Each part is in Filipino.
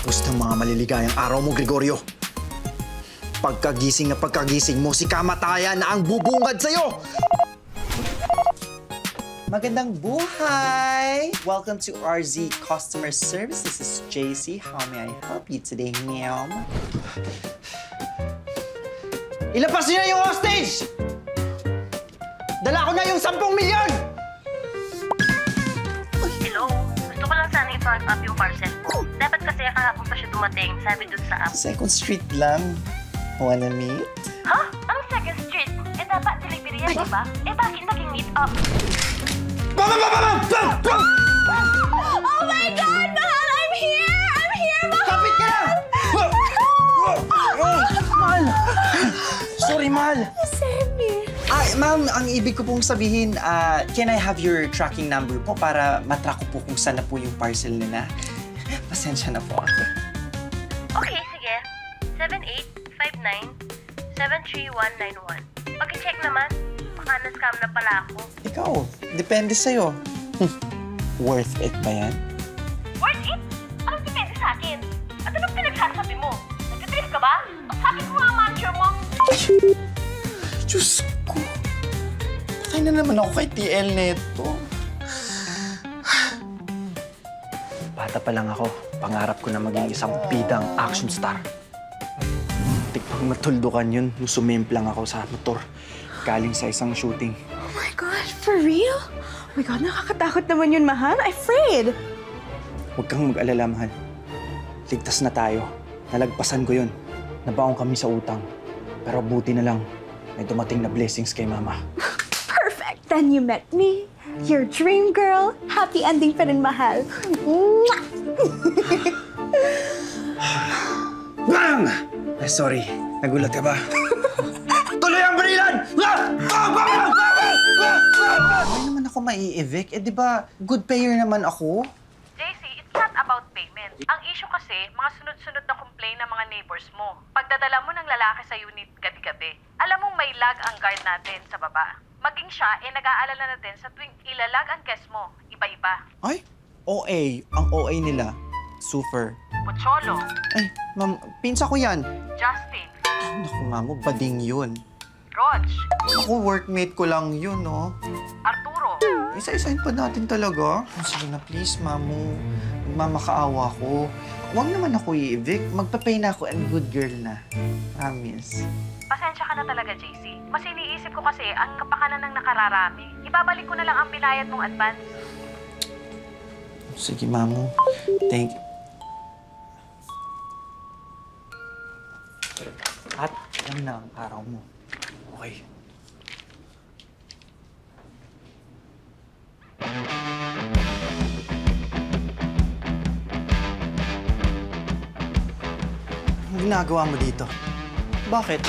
Tapos ng mga maliligayang araw mo, Gregorio. Pagkagising na pagkagising mo, si kamatayan na ang bubungad sa'yo! Magandang buhay! Welcome to RZ Customer Service. This is JC. How may I help you today, ma'am? Ilapas niyo na yung hostage! Dala ko na yung 10 milyon! Hello? Gusto ko lang sana i-front up yung parcel ko. Dapat kasi kahapon pa siya dumating, sabi dun sa app. 2nd Street lang. Wanna meet? Ha? Ang 2nd Street? Eh dapat delivery yan, di ba? Eh bakit naging meet up? Bam! Oh my God, Mahal! I'm here! I'm here, Mahal! Kapit ka lang! Mahal! Sorry, Mahal. Save me. Ma'am, ang ibig ko pong sabihin, can I have your tracking number po para matrack ko po kung saan na po yung parcel nila? Pasensya na po ako. Okay, sige. 7859-73191. Pag-check naman, baka na-scam na pala ako. Ikaw, depende sa'yo. Worth it ba yan? Worth it? Anong depende sa akin? At anong pinagsasabi mo? Nag-trip ka ba? O sabi ko nga ang manager mo. Diyos ko. Patay na naman ako kay TL neto. Bata pa lang ako, pangarap ko na maging isang bidang action star. Pag matuldukan yun, nung sumimplang ako sa motor, galing sa isang shooting. Oh my God, for real? Oh my God, nakakatakot naman yun, Mahal. I'm afraid. Huwag kang mag-alala, Mahal. Ligtas na tayo. Nalagpasan ko yun. Nabaong kami sa utang. Pero buti na lang, may dumating na blessings kay Mama. Perfect. Then you met me. Your dream girl. Happy ending pa rin, Mahal. Bang! Ay, sorry. Nagulat ka ba? Tuloy ang barilan! Hindi naman ako mai-evict. Eh, di ba, good payer naman ako? JC, it's not about payment. Ang issue kasi, mga sunod-sunod na complaint ng mga neighbors mo. Pagdadala mo ng lalaki sa unit gabi-gabi, alam mong may lag ang guard natin sa baba. Maging siya, nag-aalala na din sa tuwing ilalag ang guest mo. Iba-iba. Ay, OA. Ang OA nila. Super. Pocholo. Ay, ma'am, pinsa ko yan. Justin. Naku, mamo, bading yun. Rog. Ako, workmate ko lang yun, no? Arturo. Isa-isahin pa natin talaga. Sige na, please, mamo. Magmamakaawa ko. Huwag naman ako i-evict. Magpa-pay na ako and good girl na. Promise. Pasensya ka na talaga, JC. Mas iniisip ko kasi ang kapakanan ng nakararami. Ibabalik ko na lang ang binayad mong advance. Sige, mamo. Thank you. At yan na ang araw mo. Okay. Anong ginagawa mo dito? Bakit?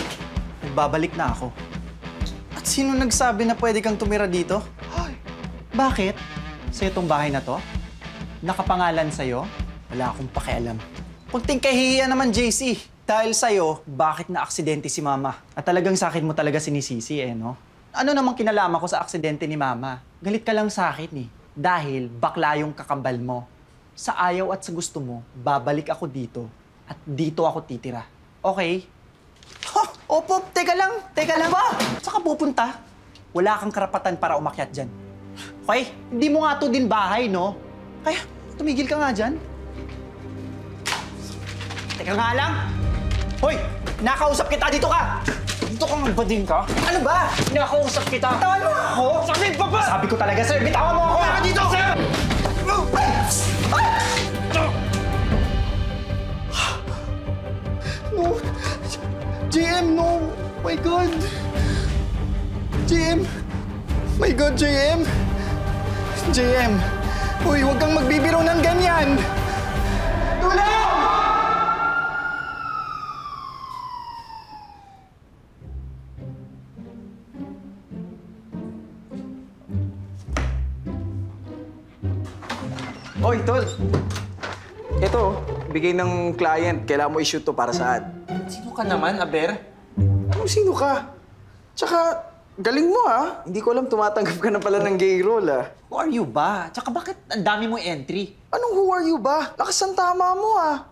Nagbabalik na ako. At sino nagsabi na pwede kang tumira dito? Ay, bakit? Sa'yo tong bahay na to? Nakapangalan sa'yo? Wala akong pakialam. Kunting kahihiyan naman, JC. Dahil sa'yo, bakit na-aksidente si Mama? At talagang sa akin mo talaga sinisisi, no? Ano namang kinalaman ko sa aksidente ni Mama? Galit ka lang sa akin, eh. Dahil bakla yung kakambal mo. Sa ayaw at sa gusto mo, babalik ako dito. At dito ako titira. Okay? Opo, teka lang ba? Saan ka pupunta? Wala kang karapatan para umakyat dyan. Okay? Hindi mo nga to din bahay, no? Kaya, tumigil ka nga dyan. Teka nga lang! Hoy! Nakausap kita! Dito ka! Dito ka magbading ka? Ano ba? Nakausap kita! Bitawan mo ako! Sakit pa ba? Sabi ko talaga, sir! Bitawan mo ako! Para dito, sir! No! JM, no! My God! JM! My God, JM! JM! Uy, huwag kang magbibiro ng ganyan! Tulong! Hoy, Tol! Ito, bigay ng client. Kailangan mo i-shoot to para saan? Sino ka naman, Aber? Anong sino ka? Tsaka, galing mo ah. Hindi ko alam tumatanggap ka na pala ng gay role ah. Who are you ba? Tsaka bakit ang dami mo entry? Anong who are you ba? Lakas ang tama mo ah.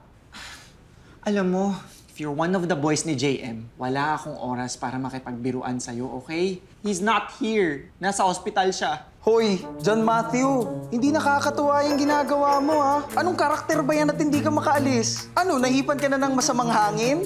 Alam mo, if you're one of the boys ni JM, wala akong oras para makipagbiruan sa'yo, okay? He's not here. Nasa ospital siya. Hoy, John Matthew, hindi nakakatuwa yung ginagawa mo, ha? Anong karakter ba yan at hindi ka makaalis? Ano, nahipan ka na ng masamang hangin?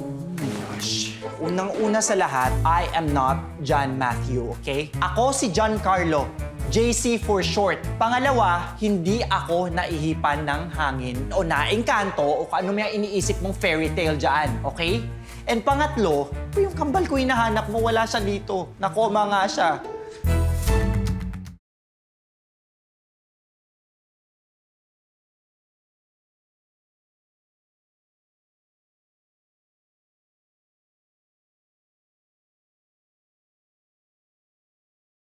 Gosh. Unang-una sa lahat, I am not John Matthew, okay? Ako si John Carlo. JC for short. Pangalawa, hindi ako naihipan ng hangin o naengkanto o kung ano may iniisip mong fairy tale dyan, okay? And pangatlo, yung kambal ko hinahanap mo, wala siya dito. Nakoma nga siya.